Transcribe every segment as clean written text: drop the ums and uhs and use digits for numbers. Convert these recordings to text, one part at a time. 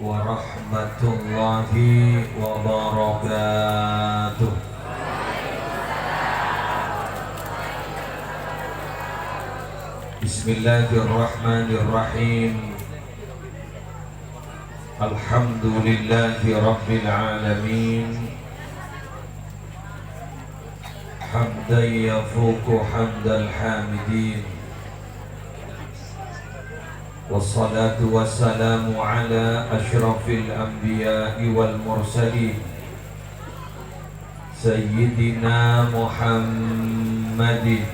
warahmatullahi wabarakatuh. Bismillahirrahmanirrahim. Alhamdulillahi rabbil alamin. Hamdan yafuqu hamdal hamidin. Wassalatu wassalamu ala ashrafil anbiya'i wal mursalin Sayyidina Muhammadin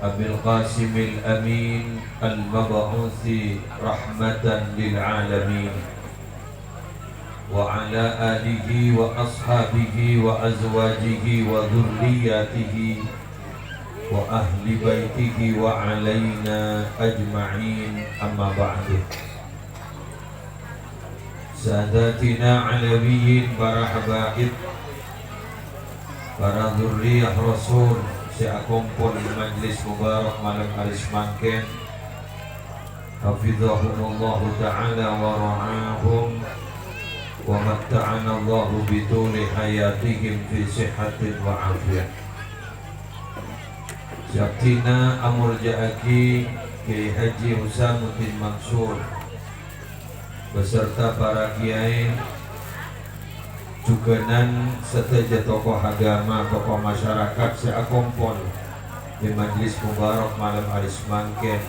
Abil Qasimil Amin Al-Mab'uthi Rahmatan lil Alamin Wa ala alihi wa ashabihi wa azwajihi wa dhurriyatihi wa ahli baitihi wa alaina ajma'in, amma ba'du. Sadatina alawiyin, para habaib, para dzurriyyah Rasul seakumpul majlis mubarak malam aris mangken, hafizahumullahu ta'ala wa ra'ahum wa matta'ana Allahu bituli hayatihim fi sihatin wa afiyah. Syaktina Amur Ja'aki Kiai Haji Husamuddin Mansur beserta para kiai juganan serta tokoh agama, tokoh masyarakat seakumpul di majlis mubarak malam aris mangken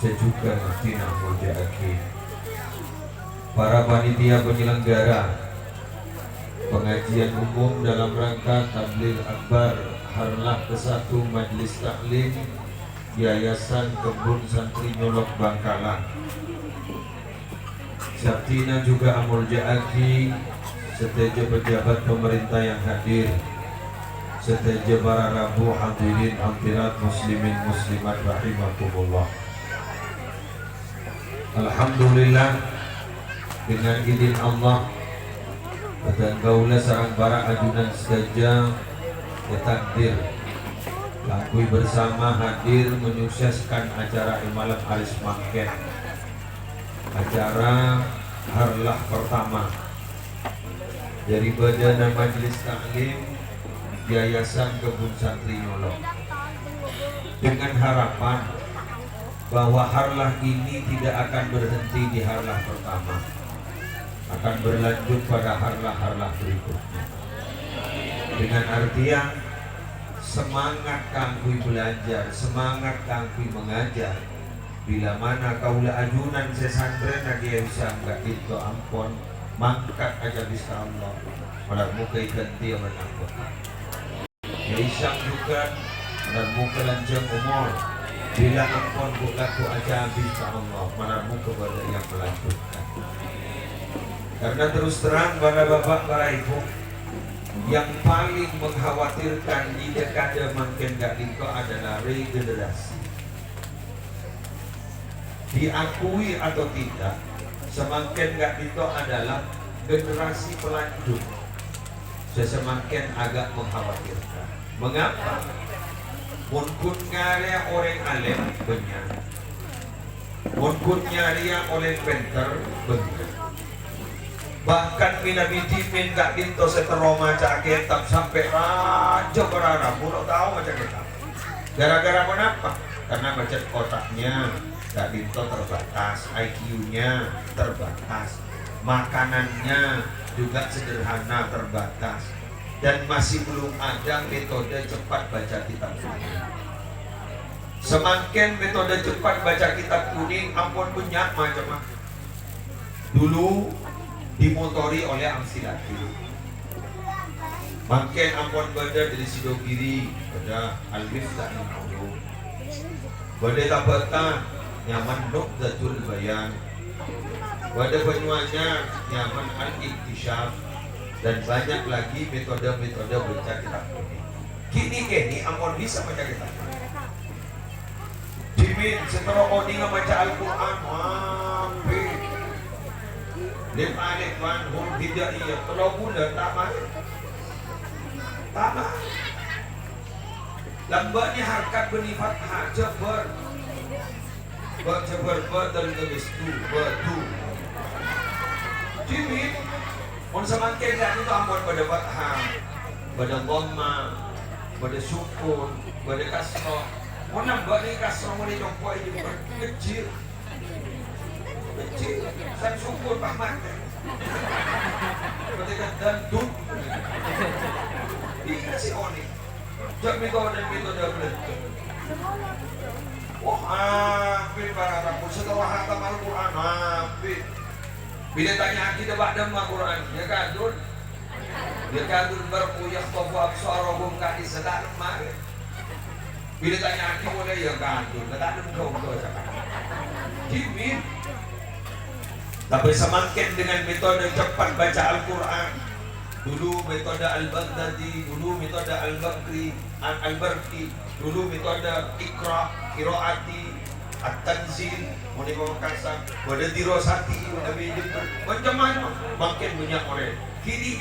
sejuga Syaktina Amur Ja'aki, para panitia penyelenggara pengajian umum dalam rangka tabligh akbar Harlah ke-1 Majlis Taklim Yayasan Kebun Santri Nyolok Bangkalan. Syaktina juga Amul Ja'aki, seteja pejabat pemerintah yang hadir, seteja para rabu hadirin hadirat muslimin muslimat rahimakumullah. Alhamdulillah, dengan izin Allah dan kaula sareng para ajunan sedaja takdir lakui bersama hadir menyukseskan acara malam aris mangken, acara harlah pertama dari Badan Majelis Taklim Yayasan Kebun Santri Nyolok, dengan harapan bahwa harlah ini tidak akan berhenti di harlah pertama, akan berlanjut pada harlah-harlah berikutnya, dengan artian semangat kangkui belajar, semangat kangkui mengajar. Bila mana kaula ajunan sesantren lagi bisa enggak itu ampun mangkat aja bisa Allah malah muka ganti menambah Isam juga malah muka lanjang umur. Bila ampun bukaku aja bisa Allah malah muka pada yang melanjutkan. Karena terus terang para bapak, para ibu, yang paling mengkhawatirkan di dekade makin gak itu adalah regenerasi. Diakui atau tidak, semakin gak itu adalah generasi pelanjut. Semakin agak mengkhawatirkan. Mengapa? Mungkin ngarya orang alim benar, mungkin nyariya oleh penter benar. Bahkan minabiti min gak dinto setero maca kitab sampai raja berara pulau tahu maca kitab. Gara-gara kenapa? Karena baca kotaknya gak dinto terbatas, IQ-nya terbatas, makanannya juga sederhana terbatas, dan masih belum ada metode cepat baca kitab kuning. Semakin metode cepat baca kitab kuning ampun banyak macam dulu dimotori oleh Amsilati. Makin ampun badar dari Sidogiri pada Al-Miftah Al-Ulum, badai Tabatan nyaman Nuqdatul Bayan, badai Banyuanyar nyaman Al-Iktisyaf, dan banyak lagi metode-metode baca kitab kuning. Kini ampun bisa baca kitab kuning. Jimin setelah odinga baca Al-Quran mampir Lim alif wan hum hidaiyah kalau bulan tamat lambatnya harkat benifat hajar ber badal ngebestu batu Jimin, on semakin kan itu ampun pada fathah, pada dhamma, pada sukun, pada kasroh. Mau nambah nih kasroh mau dicoba ini kecil, kecil. San sukun paman. Ketika dandut, dikasih oni. Jak metode belajar. Wah, hampir para rabu setelah hatam Al-Quran, hampir. Bila tanya kita ba'dam Al-Quran, ya kadun. Ya kadun berkuyah tofu absarahum kadis sedang kemarin. Bila tanya kita mulai ya kadun, kadun kau cakap. Jimin. Tapi semakin dengan metode cepat baca Al-Quran. Dulu metode Al-Baghdadi, dulu metode Al-Bakri, Al-Barqi, dulu metode Iqra, Qiraati, At-Tanzil, Muni Pamekasan, pada dirosati, macam-macam, makin banyak orang. Kini,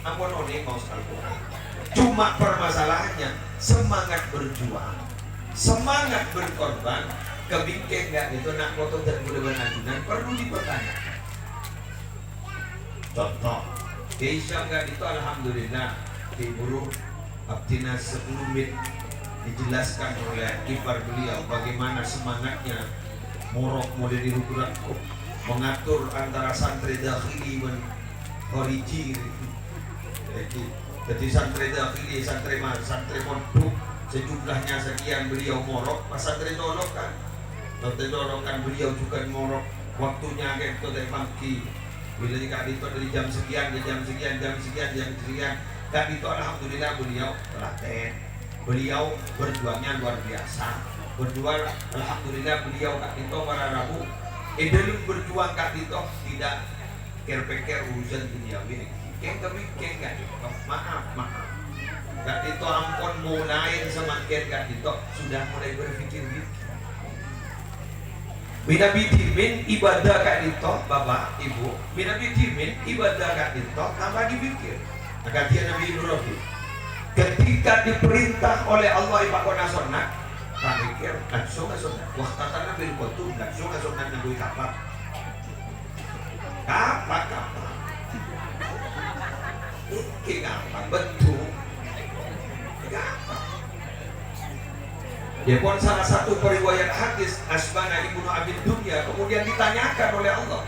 ampun orang mau Al-Quran. Cuma permasalahannya semangat berjuang, semangat berkorban, kebingkai nggak itu nak foto dan mudah ajunan perlu dipertanyakan. Contoh. Keisha nggak itu alhamdulillah diburu abdina 10 menit dijelaskan oleh kibar beliau bagaimana semangatnya morok model dirukuranku mengatur antara santri dakhili dan khariji. Jadi santri dakhili, santri mondok sejumlahnya sekian beliau morok, pas santri nolok kan beliau juga morok waktunya kayak itu dari pagi. Bila Kak Dito dari jam sekian, jam sekian, Kak Dito alhamdulillah beliau telaten, beliau berjuangnya luar biasa. Berjuang alhamdulillah beliau Kak Dito para Rabu. Dalam berjuang Kak Dito tidak ker-peker urusan duniawi. Keng Kak Dito, maaf. Kak Dito ampun mulai semakin Kak Dito sudah mulai berpikir gitu. Bina bitimin ibadah Kak Dito, Bapak, Ibu. Bina bitimin ibadah Kak Dito, tambah dipikir. Maka dia Nabi Ibrahim ketika diperintah oleh Allah ibakona sunnah, tak pikir langsung ke sunnah. Waktu tanah bil kutu langsung ke sunnah Nabi kapak. Ini kapak betul. Kapak. Dia pun salah satu periwayat hadis Asbana ibnu Abi Dunya kemudian ditanyakan oleh Allah,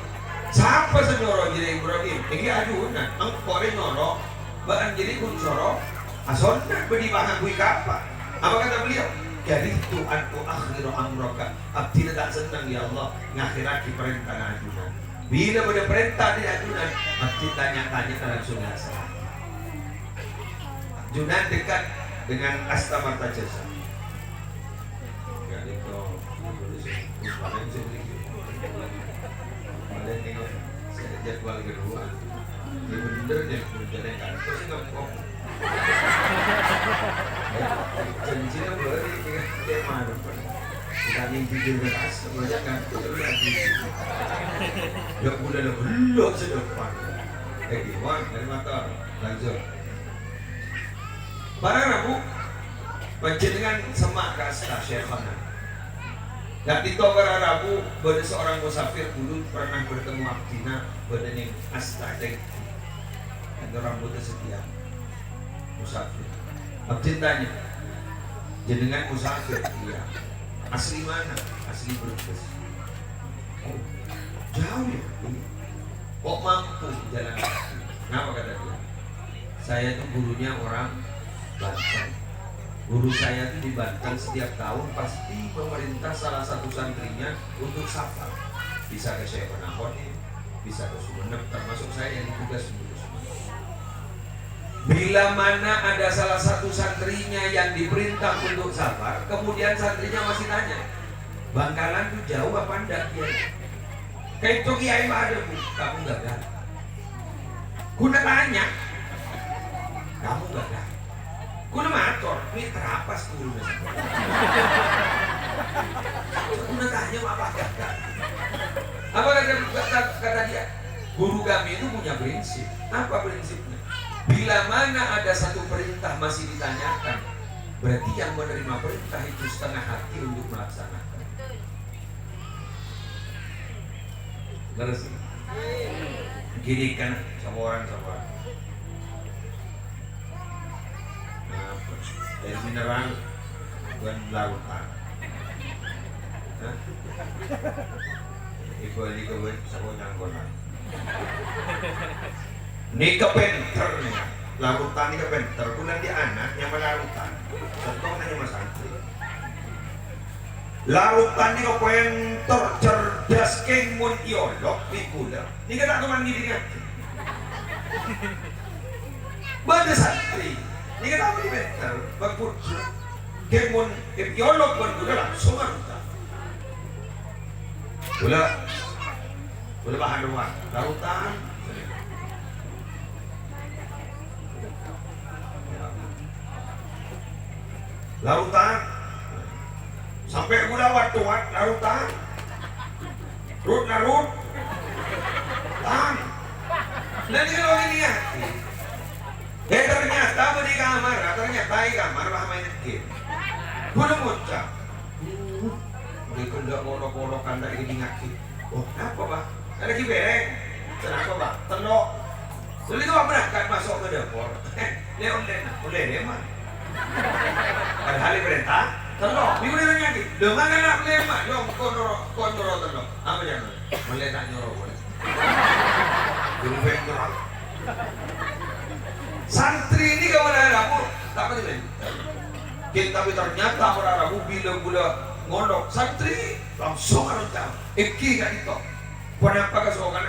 siapa senyoro jadi Ibrahim? Ini ajunan, engkore nyoro, bahan jadi kuncoro, asonna beri bahan kui kapal. Apa kata beliau? Jadi itu aku akhiru amroka, abdi tak senang ya Allah ngakhirati perintah ajunan. Bila pada perintah di ajunan, abdi tanya-tanya langsung ngasah. Ajunan dekat dengan Astamarta Jasa. Paling tengok saya jadwal kedua dia bener dia berjalan kan terus nggak kok janjinya beri dia mana pun kita mimpi di atas banyak kan terus lagi dia udah belok sedepan gimana dari mata lanjut para Rabu panjenengan semak kasta Syekhana. Gak Dito para Rabu, pada seorang musafir dulu pernah bertemu abdina pada yang astadeng. Ada rambutnya sekian. Musafir. Abdin tanya, jenengan musafir? Iya. Asli mana? Asli Brebes. Oh, jauh ya? Kok mampu jalan kaki? Kenapa kata dia? Saya itu gurunya orang Banten. Guru saya itu di Banten setiap tahun pasti memerintah salah satu santrinya untuk safar. Bisa ke Syekh Penahoni, bisa ke Sumeneb, termasuk saya yang ditugas untuk Sumeneb. Bila mana ada salah satu santrinya yang diperintah untuk safar, kemudian santrinya masih tanya, Bangkalan itu jauh apa enggak? Kayak itu kiai ada bu, kamu gagal. Guna tanya, kamu gagal. Kuna mator, mitra apa guru Kuna tanya apa gagal. Apa kata dia? Guru kami itu punya prinsip. Apa prinsipnya? Bila mana ada satu perintah masih ditanyakan, berarti yang menerima perintah itu setengah hati untuk melaksanakan. Beres. Gini kan sama orang. Nah, air mineral bukan lautan. Hah? Ibu ini kebun sama nyanggolan. Ini kepenter nih. Lautan ini kepenter. Bulan di anak yang lautan. Contoh hanya mas santri. Lautan ini kepenter cerdas kemun iolok di kula. Ini kan aku manggil dia. Bada santri. Ini kan aku di benter. Bagpurjo. Kemun iolok pun kula langsung lautan. Kula bahan rumah. Lautan. Lautan sampai gula watuan lautan rut narut tan dan ini loh ini ya ternyata di kamar bah main game gula muncak mereka nggak ngolok-ngolok anda ini ngaki oh apa bah ada kibereng kenapa bah telok jadi itu berangkat masuk ke dapur oleh mah ada hal perintah telok minggu ini lagi dengan anak lema dong kondoro telok apa jangan meletak nyoro boleh nyoro santri ini kawan kamu tak apa ini tapi ternyata orang kamu bila ngondok santri langsung harus tahu iki kan itu kenapa kesokan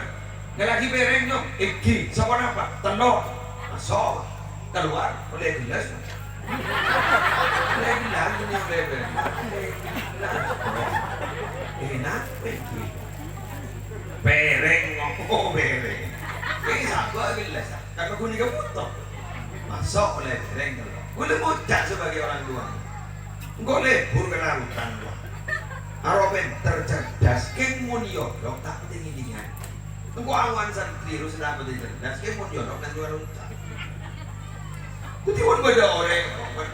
nggak lagi bereng dong iki siapa apa telok masuk keluar oleh jelas enak bereng ini sabar jelas karena aku juga butuh masuk oleh bereng boleh mudah sebagai orang luar enggak lebur ke lautan aroben tercerdas kemun yodok tak penting ini enggak awan santri lu sedang penting cerdas kemun yodok dan luar lautan kutiwan beda orang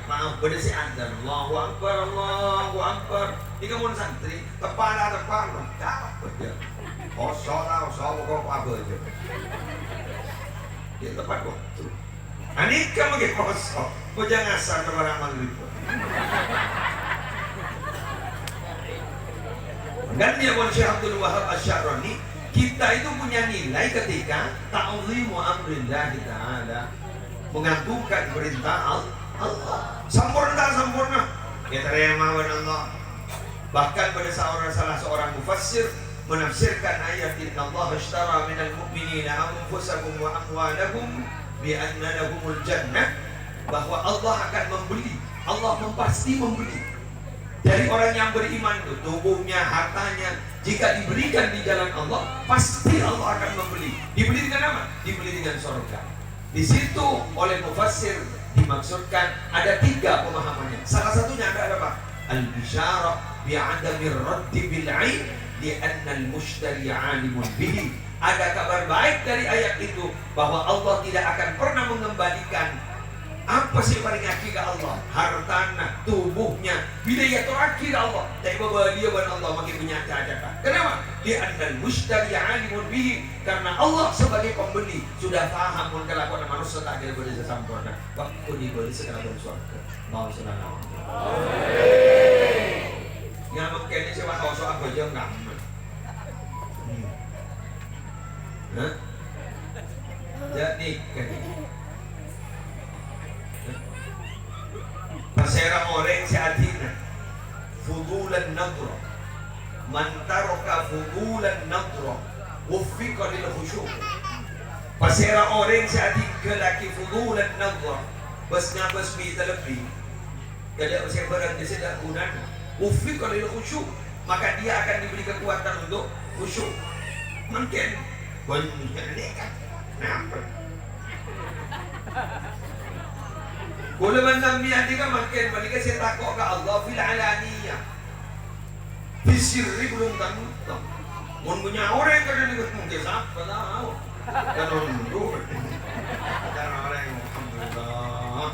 maaf beda si anda Allahu Akbar ini kamu santri tepan tak beda kosong kok apa aja dia tepat waktu ini kamu ke kosong kau jangan asal kepada maghrib dan dia pun Syekh Abdul Wahab Asy-Sya'rani kita itu punya nilai ketika ta'zimu amrillah ta'ala mengagungkan perintah Allah sempurna ya terima Allah bahkan pada salah seorang mufassir menafsirkan ayat inna Allah ashtara minal mu'minina anfusahum wa amwalahum bi anna lahumul jannah bahwa Allah akan membeli Allah pasti membeli dari orang yang beriman itu tubuhnya, hartanya jika diberikan di jalan Allah pasti Allah akan membeli dibeli dengan apa? Dibeli dengan surga. Di situ oleh mufassir dimaksudkan ada 3 pemahamannya. Salah satunya ada apa? Al-bisyarah bi'adamir raddi bil'ain li'anna al-mushtari 'alimun bihi. Ada kabar baik dari ayat itu bahwa Allah tidak akan pernah mengembalikan apa sih paling akhir ke Allah? Hartana, tubuhnya, bidaya terakhir Allah. Tapi bahwa dia bukan Allah makin menyatakan. Kenapa? Li'annal mushtari 'alimun bihi. Karena Allah sebagai pembeli sudah paham pun kelakuan manusia tak ada boleh sempurna. Waktu dibeli sekarang surga. Mau senang. Yang mungkin ini siapa tahu soal aja enggak. Jadi pasera orang seadina fudulan nadra man taraka fudulan nadra wuffiqa lil khusyuk pasera orang seadina laki fudulan nadra basnya basmi terlebih jadi saya berada sedang unan wuffiqa lil khusyuk maka dia akan diberi kekuatan untuk khusyuk mungkin banyak ini kan kenapa boleh menambihan juga makin mereka saya takut ke Allah fil alaniyah fisirri belum tentu mun punya orang yang kada nikut mungkin siapa tahu kan nunduk dan orang yang alhamdulillah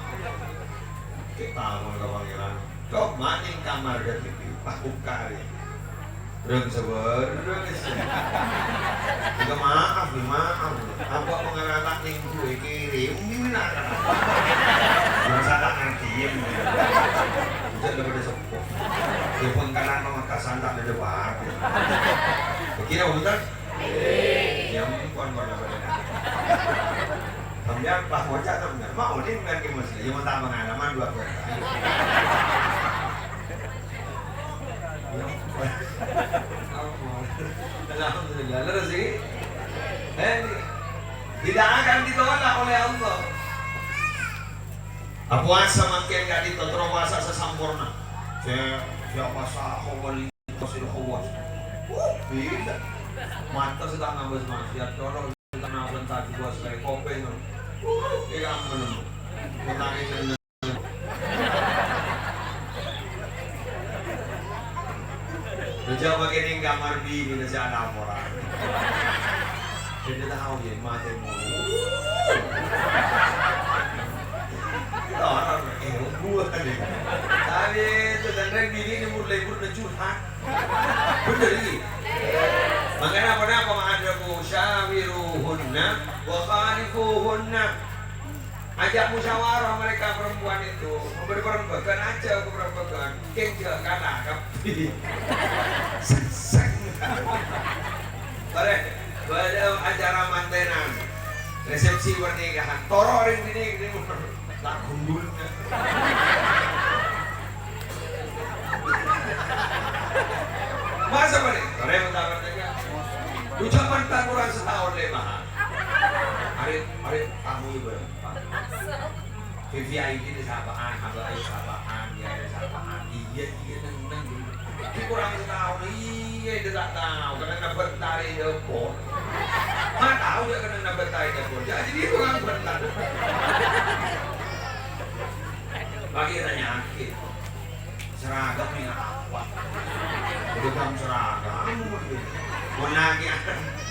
kita mau ke pangeran kok maning kamar ke TV pak buka ya Reng sabar, juga maaf maaf. Apa mengarah ning gue kirim gimana? Masa tak ngertiin. Jadi daripada sepuh. Dia pun kanan pemakasan tak ada debat. Kira betul? Yang pun pada pada. Kemudian pas wajah benar. Mau dia bukan ke muslim. Dia mau tambah pengalaman 2 bulan. Alhamdulillah. Rezeki tidak akan ditolak oleh Allah. Puasa makin gak ditolak, puasa sesempurna. Siapa sahawal pasir khawas. Bila mata sedang nambah maksiat, kalau sedang nambah tadi buat sekali kopi tu. Ia aman. Menangis. Jauh begini kamar bini nasi anak orang. Jadi tahu je mati mu. Orang buat ni. Tapi tu tanda bini ni mulai curhat. Betul ni. Makanya apa ma'adaku syawiruhunna wa khalifuhunna. Ajak musyawarah mereka perempuan itu, memberi perempuan aja ke perempuan, kengkel kalah kapi, seseng. Pada acara mantenan, resepsi pernikahan, toro orang ini tak gundulnya. Masa mana? Orang mendapat mereka. Ucapan tak kurang setahun lebah. Hari kamu ibu. VVIP ini sahabaan, abang ayo sahabaan, dia ada sahabaan, iya neng. Ini kurang setahun, iya dia tak tahu, kadang nak bertarik depot. Mana tahu dia kadang nak bertarik depot, jadi dia kurang bertar. Bagi tanya akhir, seragam ni apa? Jadi kamu seragam, mau lagi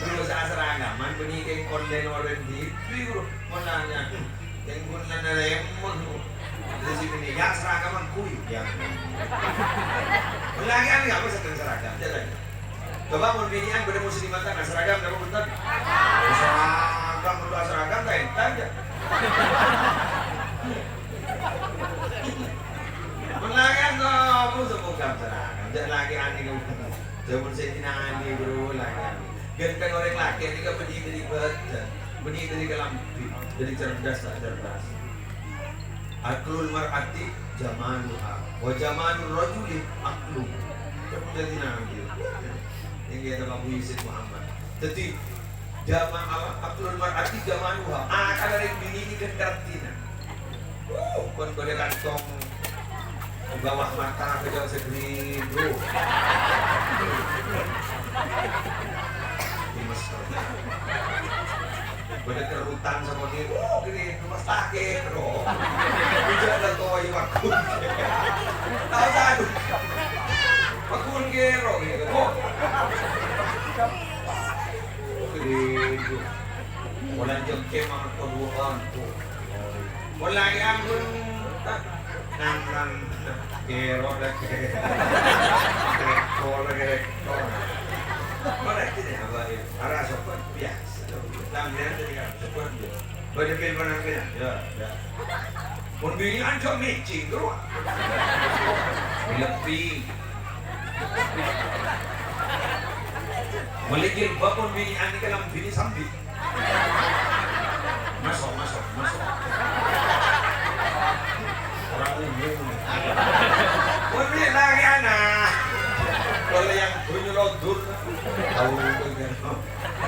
dulu saya seragaman, benih kayak konlen orang di, mau nanya. Yang pun nana lemon, dari sini ya seragaman kuy, ya. Lagi ani apa sedang seragam, jalan. Coba mau binian pada muslimat tak seragam, kamu betul? Seragam berdua seragam, tak entar je. Lagi kamu sebutkan seragam, jalan lagi ani kamu. Jangan sedina ani bro lagi. Gantikan orang laki, ini kan berdiri betul. Benih dari kelampi, dari cerdas tak cerdas. Aklul mar'ati jamanuha, wa jamanur rajuli aklu. Jadi nanti, ini ada Abu Yusuf Muhammad. Jadi aklul mar'ati jamanuha. Akal dari bini ini kendartina. Kon boleh kantong di bawah mata kejauh segini, bro. Di Mesir. Boleh kerutan sama dia, gini rumah sakit, bro. Bisa ada toy wakun. Tahu tak? Wakun gero, gitu. Oh, gini. Walang jengke mga kaluhan po. Wala yang nang gero na direktor. Mana ini apa ini? Arah sopan biasa. Tampilan tadi kan sopan dia. Berdepan mana kena? Ya. Pun bini anjak matching tu. Lebih. Maligil bapun bini ani kalam bini sambil. Masuk. Orang umum. Pun bini lagi anak. Kalau yang bunyi lodur, tahu kan?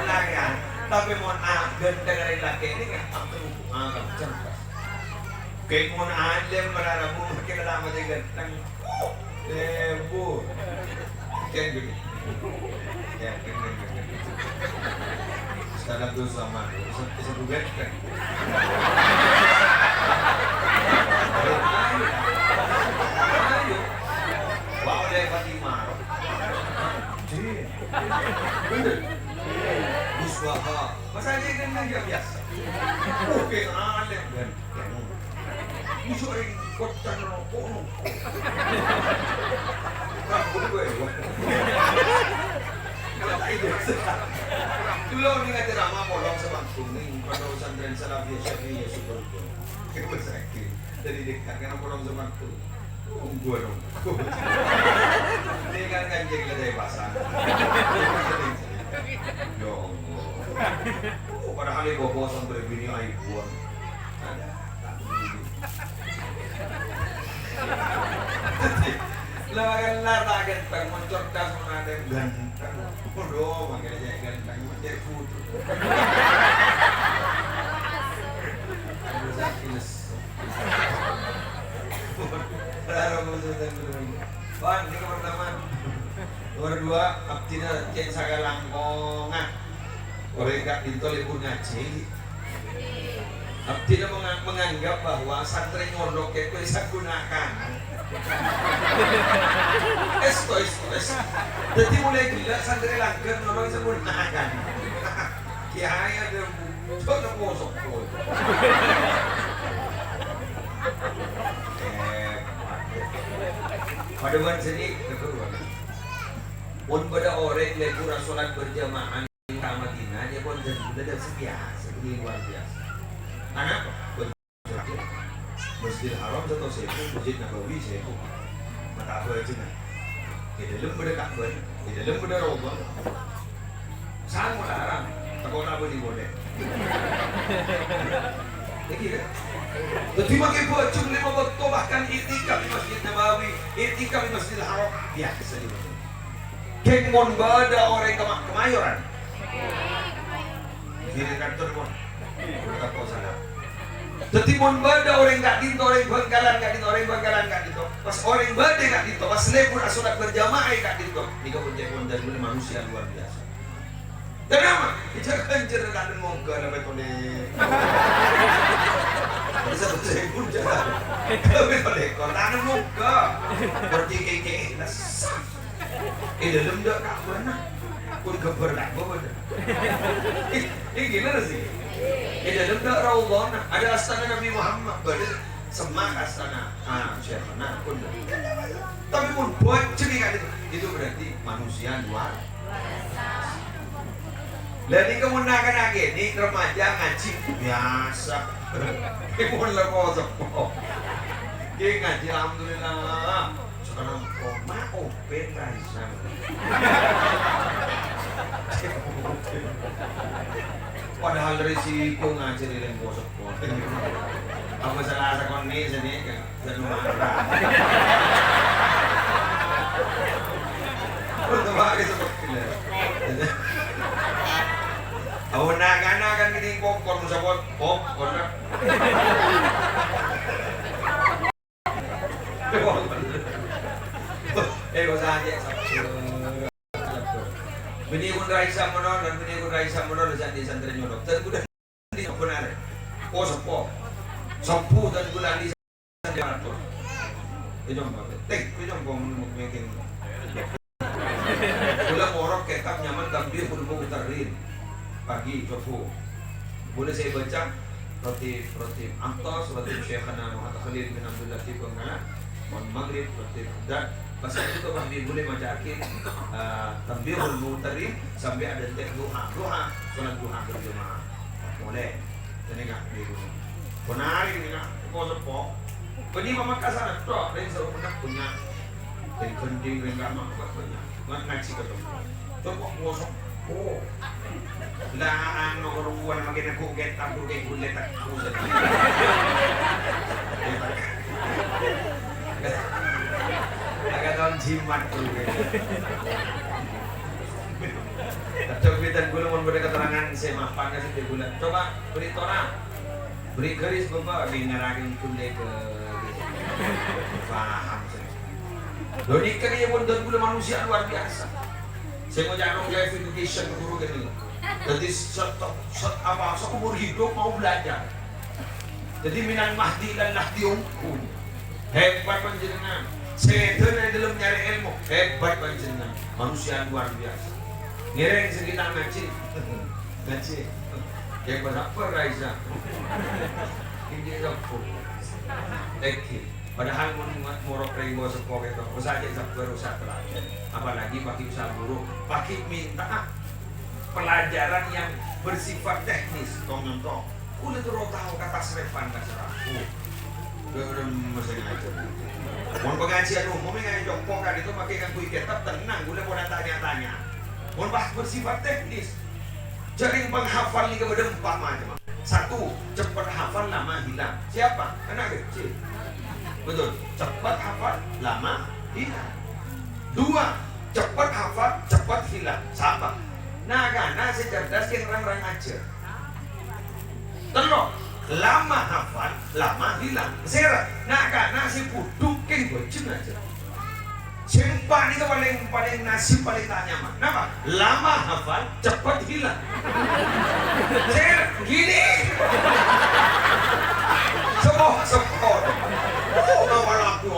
Lagi anak. Tapi mohon dengerin laki ini nggak agak cerdas. Kayak mohon aja berarabu makin lama dia ganteng. Bu, kan gini. Ya, gini. Sekarang tu sama, bisa buat kan? Ayo, wow dia Fatimah. Bener. Buswaha. Masa dia kan dia biasa. Oke, alim kan. Musuh yang kotan rokok. Rambut gue. Kalau itu Dulu ni kata ramah polong sebangkung ni pada pesantren Salafiyah Syafi'iyah Sukoharjo. Kita sakit. Dari dekat kan polong sebangkung. Ungguan dong. Ini kan kanjeng dari pasar. Ya Allah. Padahal ini bobo sampai bini iPhone. Ada tak dulu. Lawan lah tak ganteng, mencerdas ada yang ganteng. Bodoh makanya ganteng menjadi putih. Bang, ini nomor pertama. Nomor dua, abdina cek sagalangkongan. Orang gak ditolak pun ngaji. Abdina menganggap bahwa santri ngondok itu bisa gunakan. Es. Jadi mulai gila santri langgar ngondok bisa gunakan. Kiai ada coba kosong. Pada bulan sini kedua. Pun pada orang lebur sholat berjamaah di Madinah dia pun jadi biasa, ini luar biasa. Kenapa? Masjidil Haram atau Sefu, Masjid Nabawi Sefu. Mata apa aja nak? Di dalam pada Ka'bah, di dalam pada Raudhah. Sangat larang. Takut apa di boleh. Lagi kan? Jadi pakai baju lima betul bahkan itikaf di Masjid Nabawi, itikaf di Masjidil Haram biasa di mana? Kemon bada orang Kemayoran. Kiri kantor mon. Tak kau salah. Jadi mon bada orang nggak dinto, orang Bangkalan nggak dinto, orang Bangkalan nggak dinto. Pas orang bada nggak dinto, pas lebur sholat berjamaah nggak dinto. Ini kau punya mon dari manusia luar biasa. Kenapa? Jangan cerita dan moga dapat oleh. Bisa betul pun jangan. Kami oleh kau tanam moga. Bertikai nasab. Dalam dak tak pernah. Pun keber tak bawa. Ini gimana sih? Dalam dak Raudhah ada astana Nabi Muhammad. Pada semak astana. Syekhna pun. Tapi pun buat cerita itu berarti manusia luar. Jadi kemunakan lagi, ini remaja ngaji biasa. Ini pun lepas sepoh. Ini ngaji alhamdulillah. Sekarang koma open Raisa. Padahal risiko ngaji di lempo sepoh. Apa salah sekon ini sini kan? Senumara. Untuk bagi seperti ini. Anak-anak kan gini popcorn musabot popcorn. Kau saja bini pun Raisa menor dan bini pun Raisa menor di santri nyodok. Dan sudah di benar. Oh sepo dan bulan di santri atur. Kejom making. Bulan orok kekap nyaman gambir pun mau utarin. Pagi cofu boleh saya baca roti Amtos, roti Syekhana Muhammad Khalil bin Abdul Latif Bangala, Maghrib, roti dan pasal itu kami boleh macakin tambihul mutarin sampai ada teh duha solat duha berjamaah boleh jadi nggak gitu benar ini nggak kok ini mama kasar tuh yang seru punya yang kending yang nggak mau punya ngaji ketemu coba ngosok lah ano orang makin aku kita kayak kulit aku agak tahun jimat dulu coba kita gula mau beri keterangan semapa nggak sih gula coba beri tora beri garis bapak ngarakin kulit ke paham sih doni kerja pun dan gula manusia luar biasa. Saya mau jangan life education guru gini. Jadi seumur hidup mau belajar. Jadi minal mahdi dan lahdi umkum. Hebat panjenengan. Setan yang dalam nyari ilmu. Hebat panjenengan. Manusia luar biasa. Ngereng sekitar ngaji. Yang berapa Raisa? Ini apa? Eki. Padahal murok ringo sepok itu, usaha aja baru usaha terakhir. Apalagi pakai usaha buruk, pakai minta, pelajaran yang bersifat teknis. Contoh, kulit tahu kata serepan kasar aku. Udah mesti ngajar. Mau pengajian umum yang jongkok kan itu pakai kan kuih kitab tenang, boleh tanya-tanya. Mau bahas bersifat teknis. Jadi penghafal ini kepada 4 macam. 1, cepat hafal lama hilang. Siapa? Anak kecil. Betul. Cepat hafal lama hilang. 2, cepat hafal cepat hilang. Sama. Nah, karena secerdas yang orang-orang ajar. 3, lama hafal lama hilang. Serat. Nah, karena si puduk yang bocin aja. Simpan itu paling nasib paling tak nyaman. Kenapa? Lama hafal, cepat hilang. Saya gini. Sepot. Oh, ngawal aku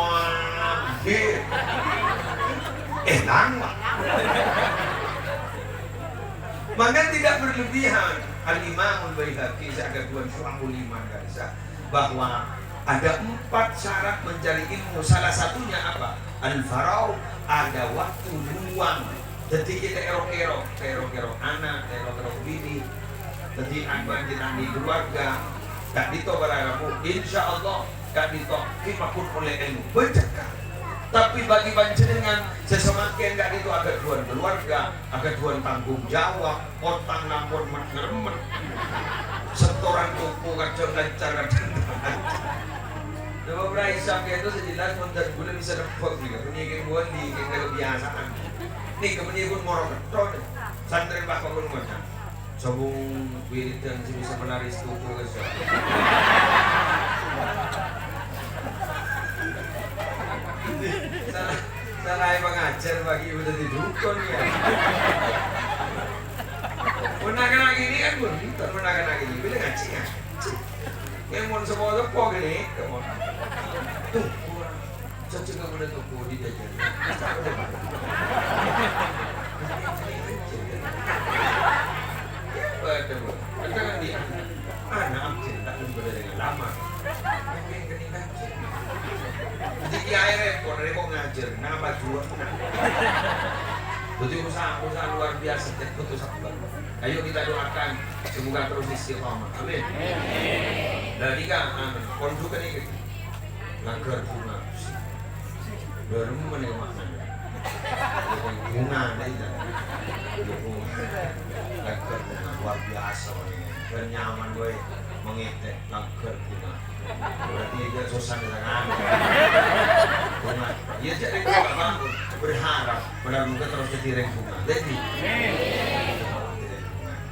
lama. Maka tidak berlebihan. Al-Imamul Baihaqi seagar Tuhan Syu'abul Iman garisah bahwa ada 4 syarat mencari ilmu. Salah satunya apa? Al-farau, ada waktu luang. Jadi kita erok anak, erok bini. Jadi anban kita di keluarga. Kak Dito berharap, insya Allah Kak Dito kimakun oleh ilmu. Bercakap. Tapi bagi panjenengan sesemakin Kak Dito agak tuan keluarga, agak tuan tanggung jawab, otang nampun meneremen. Setoran tuku kacau lancar. Coba Islam itu sejelas mentan gula bisa dapat juga. Penyikin buat di kebiasaan. Nih kemudian pun morok betul. Santri pak pun macam. Sobung wirid yang bisa menaris tuku ke sana. Salah pengajar bagi udah didukun ya. Menakan gini kan pun, menakan gini. Bila ngaji ya. Yang mau semua tepok gini, kamu tuh, cocok kamu udah tepok di jajan. Betul, kan dia anak absen tak berbeda dengan lama. Yang kening absen. Jadi air repot ngajar, nama jual. Jadi usaha luar biasa, putus akbar. Ayo kita doakan semoga terus istiqamah. Amin. Dan jika kondukan ini langgar bunga, baru menikah maknanya. Bunga itu, langgar bunga luar biasa. Dan nyaman gue mengetek langgar bunga. Berarti dia susah dengan bunga. Ya jadi apa? Berharap mudah-mudahan terus jadi reng bunga. Jadi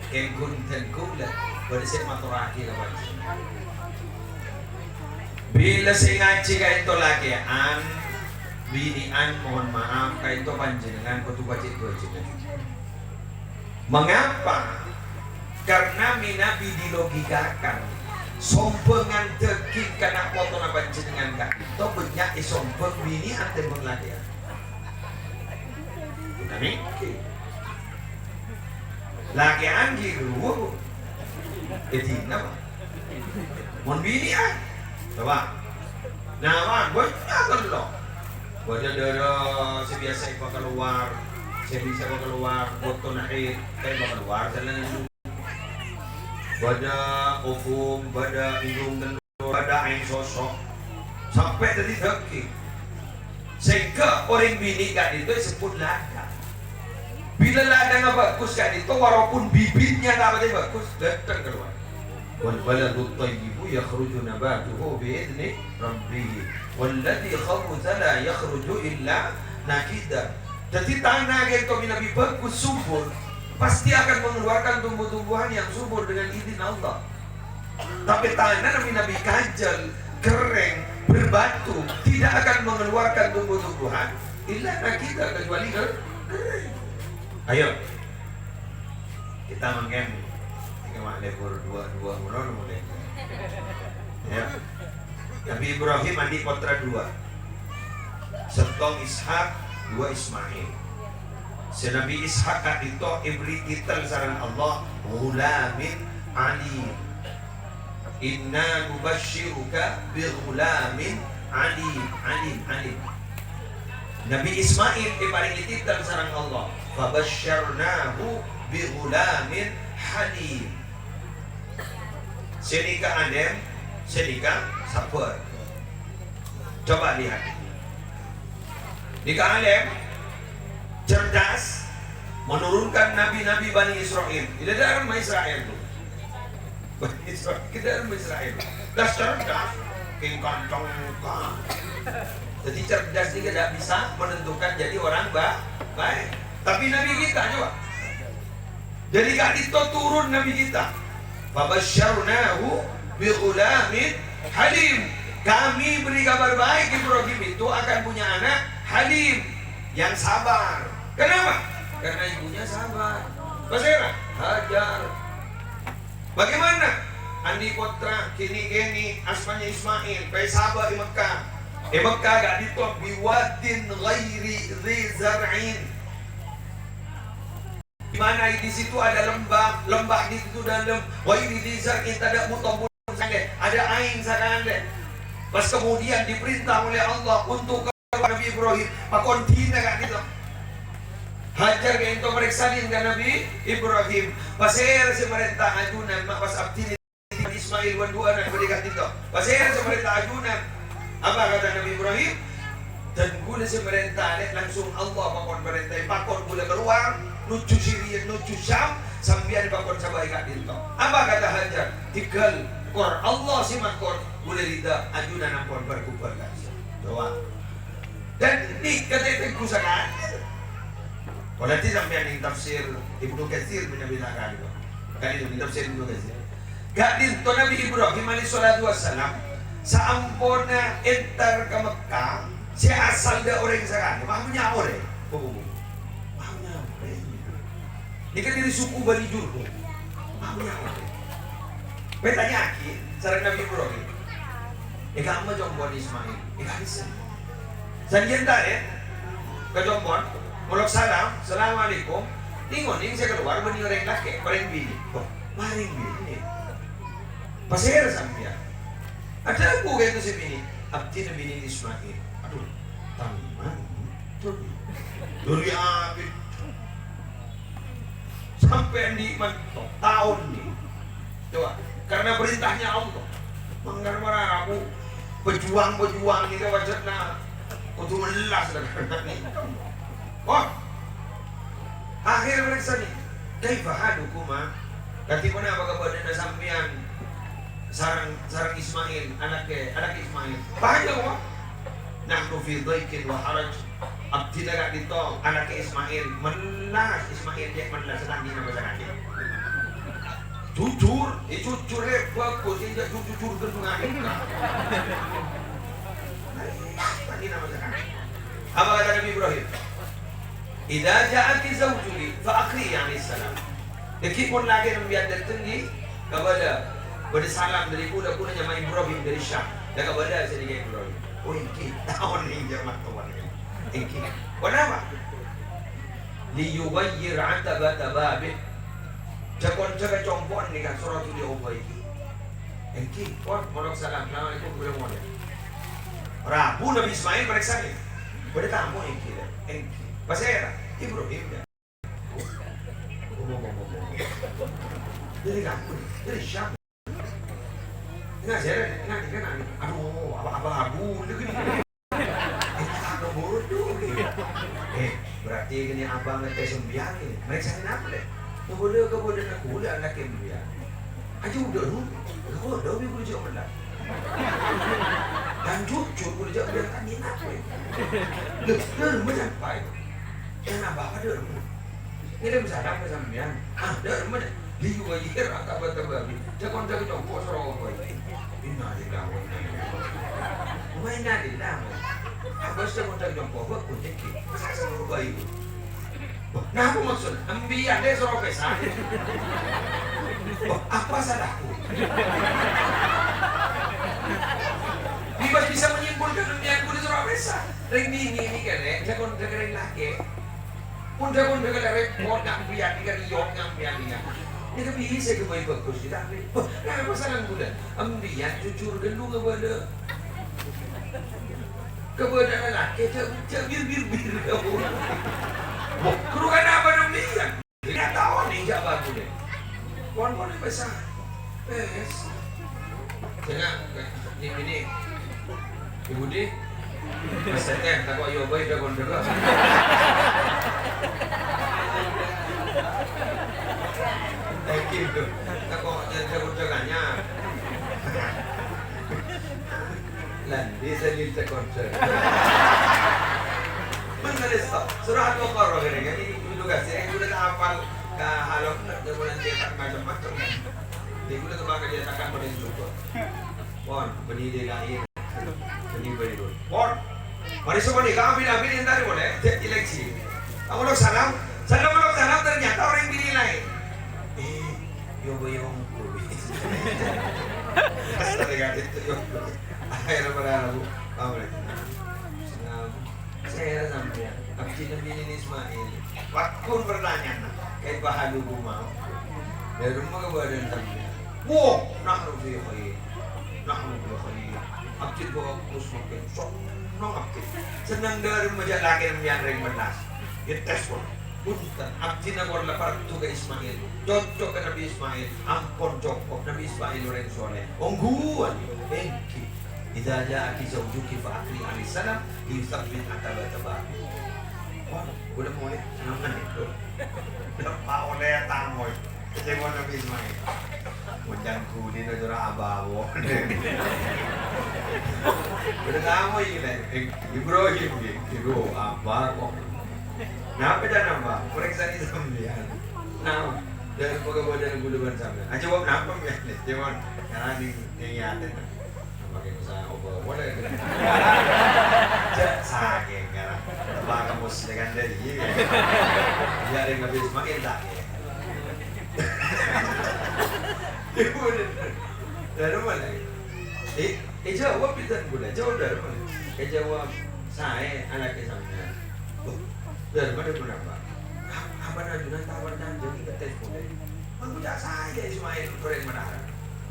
kengkun tengkulah bersih maturaki kawan. Bila saya ngaji kain to lagi binian mohon maaf kain to panjenengan kutu wajib wajib. Mengapa? Karena minabi dilogikakan sompengan tegik karena foto panjenengan kak itu banyak sompeng bini ante lagi. Nami lagi anggi dulu itu nama mon bini coba nama banyak kan lo wajah darah sebiasa ikut keluar sebisa keluar foto naik kayak keluar jalan wajah ofum pada hidung dan pada ain sosok sampai tadi deki sehingga orang bini kan itu disebut lada. Bila ladang bagus kan itu walaupun bibitnya tak bagus datang keluar. Wal baladu thayyibu yakhruju nabatuhu bi idzni rabbih. Walladhi khabutha la yakhruju illa nakida. Jadi tanah yang lebih bagus subur pasti akan mengeluarkan tumbuh-tumbuhan yang subur dengan izin Allah. Tapi tanah yang lebih kajal, kering, berbatu tidak akan mengeluarkan tumbuh-tumbuhan illa nakida kecuali kering. Ayo kita mengen mak lebur dua mulai ya. Nabi Ibrahim andi putra 2 setong Ishak 2 Ismail. Nabi Ishak itu ibri titel saran Allah gulamin alim. Inna nubashiruka bi gulamin alim. Nabi Ismail diparingi titel sareng Allah, fabasyarnahu bi ghulamin halim. Senika Adem, senika sabar. Coba lihat. Nikah Adem cerdas, menurunkan nabi-nabi Bani Israel. Tidak ada orang Israel tuh. Bani Israel, tidak ada Israel. Das cerdas, kingkantong kan. Jadi cerdas dia tidak bisa menentukan jadi orang baik. Tapi Nabi kita coba. Jadi gak itu turun Nabi kita. Fabasyarnahu bi ghulamin halim. Kami beri kabar baik Ibrahim itu akan punya anak halim yang sabar. Kenapa? Karena ibunya sabar. Basira, Hajar. Bagaimana? Andi Kotra, kini asmanya Ismail, kaya sabar di Mekah. Mekah gak ditop biwadin ghairi rizar'in. Di mana di situ ada lembah di situ dalam ghairi rizar'in, ada mutambul ada ain sana ada. Pas kemudian diperintah oleh Allah untuk Nabi Ibrahim, pakon tina gak ditop. Hajar ke itu meriksain ke Nabi Ibrahim. Pasir semerintah ajunan mak pas abdi Ismail wan dua anak berikat itu. Pasir semerintah ajunan. Apa kata Nabi Ibrahim? Dan gula semerintah langsung Allah pakon merintah pakon gula keluar nuju Syria nuju Syam sambian pakon sabai kat itu. Apa kata Hajar? Tinggal kor Allah si makor gula rida ajunan ampun berkubar guys. Doa. Dan ini kata itu sangat. Berarti sampai yang tafsir Ibnu Katsir menyebutkan itu. Kan itu tafsir Ibnu Katsir. Gadin to Nabi Ibrahim alaihi salatu wasalam saampuna entar ke Mekah, si asal da orang sakane, mahnya orang. Mahnya orang. Ini kan dari suku Bani Jurhum. Mahnya orang. Betanya aki, sareng Nabi Ibrahim. Kamu jombon Ismail. Bisa. Sanjian ya. Ke jombon mulok salam, assalamualaikum. Ning saya keluar bani orang laki, bareng bini. Oh, bareng bini. Pasir sampai. Ada aku gitu si bini. Abdi bini Ismail. Aduh, taman. Duri abid. Sampai di tahun nih. Coba, karena perintahnya Allah. Manggar marah aku pejuang ini wajahnya untuk melas dan ini. Oh, akhir mereka nih. Kaifahadukuma. Ganti mana apa kepada sampean sarang Ismail anak Ismail. Bahaya kok. Nahnu fi dhaikin wa haraj. Abdi dak ditong anak Ismail melas Ismail dia melas sedang di nama sangat. Jujur bagus dia jujur dengan kita. Tadi nama sangat. Apa kata Nabi Ibrahim? Idza ja'aki zawjuki fa akhri alaihi salam. Dekipun lagi membiar tinggi kepada salam dari kuda nama Ibrahim dari Syam. Dan kepada sedikit Ibrahim. Oh ini tahun ini jamak tuan ini. Kenapa? Liyuwayyir atabata babih. Jakon jaga compon ni kan surat tu dia ubah ini. Engki, morok salam. Assalamualaikum warahmatullahi wabarakatuh. Rabu Nabi Ismail periksa ni. Pada tamu engki dah. Engki. Pasal Ibrahim dah. Dari kampung, dari Syam. Enggak saya, enggak. Aduh, abang-abang negeri. Kita bodoh ni. Berarti ini abang nanti sembiang ni. Mereka ni apa deh? Kemudian aku dah anak sembiang. Aja udah tu, kau dah boleh jawab mana? Dan jujur boleh jawab dia tadi apa? Dah macam apa? Kenapa apa dah? Ini dah bersadar macam ni. Dah macam liu aja rata babi. Jangan jauh sorong apa ini. Innalillah wa inna ilaihi raji'un. Wa inna lillahi. Apa jangan jauh apa pun jadi. Sama baik. Nah apa maksud? Ambian dia sorong pesan. Apa salahku? Bibas bisa menyimpulkan ambianku di sorong pesan. Ring ini kan jangan dengerin lagi. Unda kalau repot ngambian di keriok ngambian dia. Ini kan bisa kebaik bagus kita. Kenapa salah bulan? Ambian jujur dulu kepada lelaki bir kamu. Kerugian apa ambian? Tidak tahu nih Pon besar. Jangan ini Ibu di Maksudnya tak kok yoba ida kon dulu. Thank you tuh. Tak kok jadi udangannya. Lah, dia sendiri tak konser. Menulis surah Al-Baqarah ini kan ini juga sih udah hafal ke halok dia boleh cetak macam-macam kan. Dia udah kebangga dia takkan boleh juga. Pon, beni dia lahir. Beni baru. Pon. Mari semua nih, kamu pilih yang tadi boleh, eleksi. Kamu nak salam ternyata orang yang pilih lain. Yo. Akhirnya pada aku, kamu boleh. Saya sampai, aku tidak pilih Ismail. Waktu bertanya, kayak bahan dulu mau. Dari rumah ke badan sampai. Wow, nak lebih khair. Aktif bawa kurus makin sok. Senang dari majak lagi yang ring menas. Tes pun. Punten. Aktif nak orang lapar tu ke Ismail. Cocok ke Nabi Ismail. Ampun cocok Nabi Ismail orang soleh. Ongguan. Engki. Idza ja'aki zawjuki fa akri alaihi salam yusabbit ataba. Oh, udah mulai senang itu. Pak oleh tamoy. Kecewa Nabi Ismail. Wajan kudi na jura abawo. Udah kamu ini, Ibu apa kok? Napa dah napa? Periksa ni sambian. Nah, dari pegawai guluban sambian. Aja wap napa ya? Jangan karena ni ada. Pakai usaha obat boleh. Sakit kan? Bagaimana mesti dengan dari? Ya dengan habis makin tak. Dari mana? Jawab pisan gula. Jawab dari mana? Jawab saya anaknya samanya. Dari mana kenapa? Apa najunan tawar dan jadi ketes boleh. Aku tak saya Ismail goreng menara.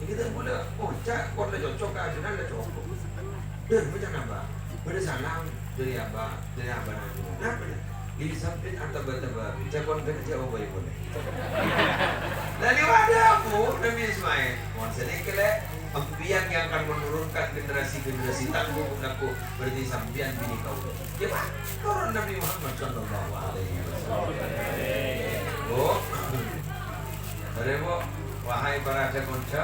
Kita boleh. Oh, cak, kau dah cocok ajunan dah cocok. Dan macam apa? Pada salam dari apa najunan. Kenapa? Di samping atau bertebak, cakap kerja apa yang boleh. Lalu ada aku Nabi Ismail. Mohon sedikit ampian yang akan menurunkan generasi tangguh aku berarti sampian bini kau. Ya pak, turun Nabi Muhammad Sallallahu Alaihi Wasallam. Oh, terima wahai para konco.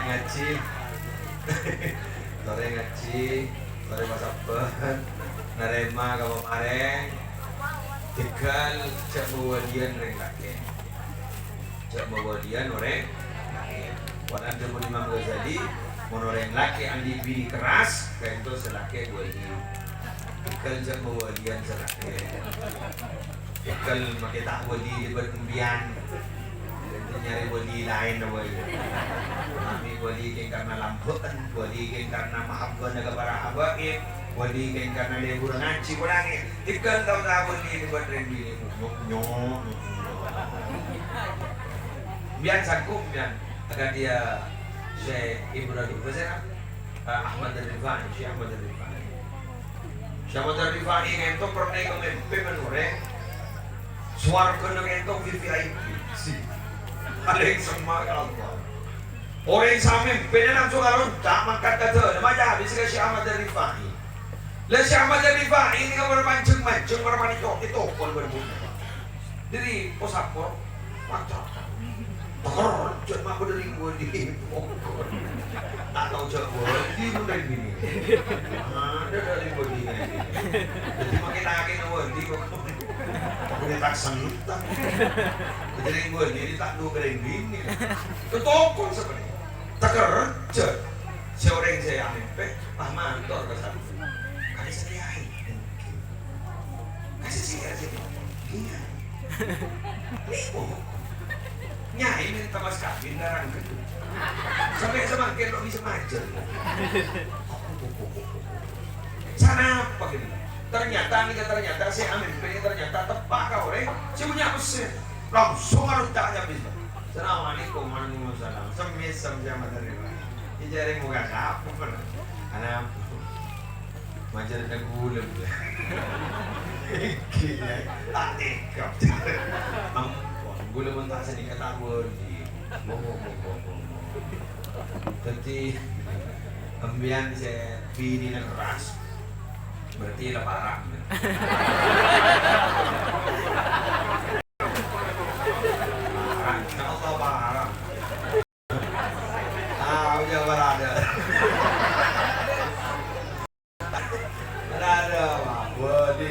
Ngaji. Tore ngaji, tore masaban, narema kamu mareng, tegal cak mawalian reng laki, cak mawalian orang laki. Walau ada Imam Ghazali, orang laki andi bini keras, kayak itu selaki wali. Tegal cak mawalian selaki, tegal makai tak wali berkumbian. Nyari wali lain wali. Kami wali kan karena lampuan, wali kan karena mahabbah kepada habaib, wali kan karena lebur ngaji kurangi. Ikan tahu tak wali buat rendi nyok. Biar sakum biar agar dia Syekh Ibrahim Bazar Ahmad Al-Rifai, Syekh Ahmad Al-Rifai. Syekh Ahmad Al-Rifai itu pernah kemimpi menurut suarga itu VIP. Ada yang semua kalau orang samim pernah langsung kalau tak makan kata nama habis ke Syekh Ahmad Al-Rifai. Lah Syekh Ahmad Al-Rifai ini kan bermancung bermanicok itu pun berbunyi. Jadi posapor macam takor cuma aku dari gua di tak tahu cakap di udah gini. Ada dari gua di ini. Jadi makin lagi nawa di aku tak sangutan. Jadi gue ini tak dua kering gini. Ketokon seperti tak kerja. Seorang saya ambil mantor ke sana. Kasih sediain. Kasih sih aja. Iya. Limu. Nyai minta mas kawin darang gitu. Sampai semakin lo bisa majer. Sana apa gitu? Ternyata si Amin ini ternyata tepat kau orang. Si punya mesin. Langsung harus tanya bismillah. Assalamualaikum warahmatullahi wabarakatuh. Semis sama dari mana? Ini jaring muka siapa pernah? Anak Majar na gulam ya. Kaya tak tekap. Ang gulam ang tasa ni katawon di. Mo. Jadi ambian saya bini na keras. Berarti lah parah. Allah parah. Udah berada. Berada, wadi.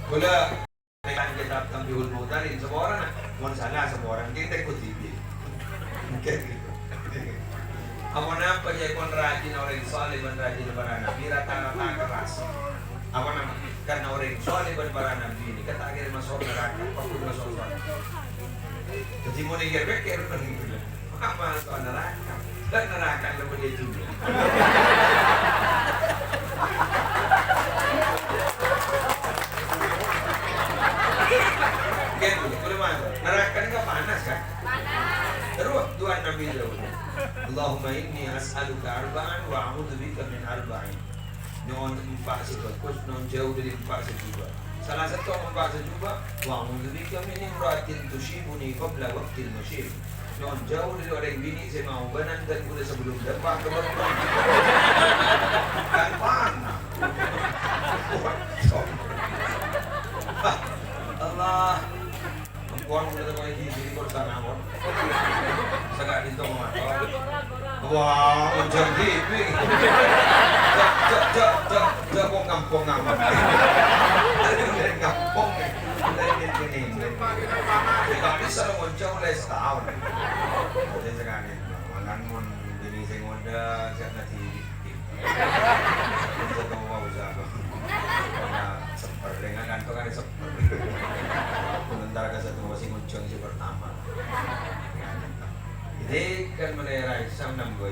Kula rekan kita tampil modalin semua orang, mau sana semua orang kita ikut TV. Ako na pagkakon rajin na orin soliban rajin na barana bira tanga keras. Ako na kan orin soliban barana bini katagir masuk neraka pakul masuk surga. Jadi mau digerbek ya pergi dulu. Apa soal neraka? Dan neraka lebih dia juga. Gitu, bagaimana? Neraka ini nggak panas kan? Panas. Terus dua nabi dulu. Allahumma inni as'aluka arba'an wa a'udzu bika min arba'in. Non empat sebagus, non jauh dari empat sejuba. Salah satu empat sejuba, wa a'udzu bika min imra'atin tushibuni qabla waqtil masyib. Non jauh dari orang bini saya mau banan dan udah sebelum depan ke depan. Kan panah. Allah. Kuang udah tahu ini jadi korban awal. Segak di tengah mata. Wah, macam TV. Jak kampung nama. Dari kampung ni. Dari ini. Jika bisa muncul oleh setahun. Jadi sekarang ni, makan mun ini saya ngoda siapa TV. Kita tahu apa usaha. Seperti dengan kantor kan seperti. Sementara ke satu masih muncul si pertama. Jadi kan menerai sam 6 gue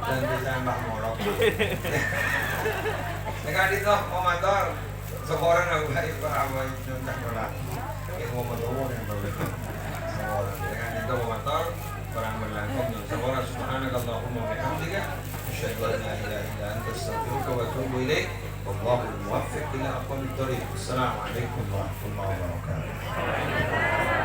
dan bisa mbak morok. Dengan itu motor seorang aku hari pertama itu tak pernah. Yang motor yang berbeda. Seorang dengan itu motor orang berlangsung seorang subhanakallahumma wa bihamdika asyhadu an la ilaha illa anta astaghfiruka wa atubu ilaik. Wallahul muwaffiq ila aqwamit thoriq. Assalamualaikum warahmatullahi wabarakatuh.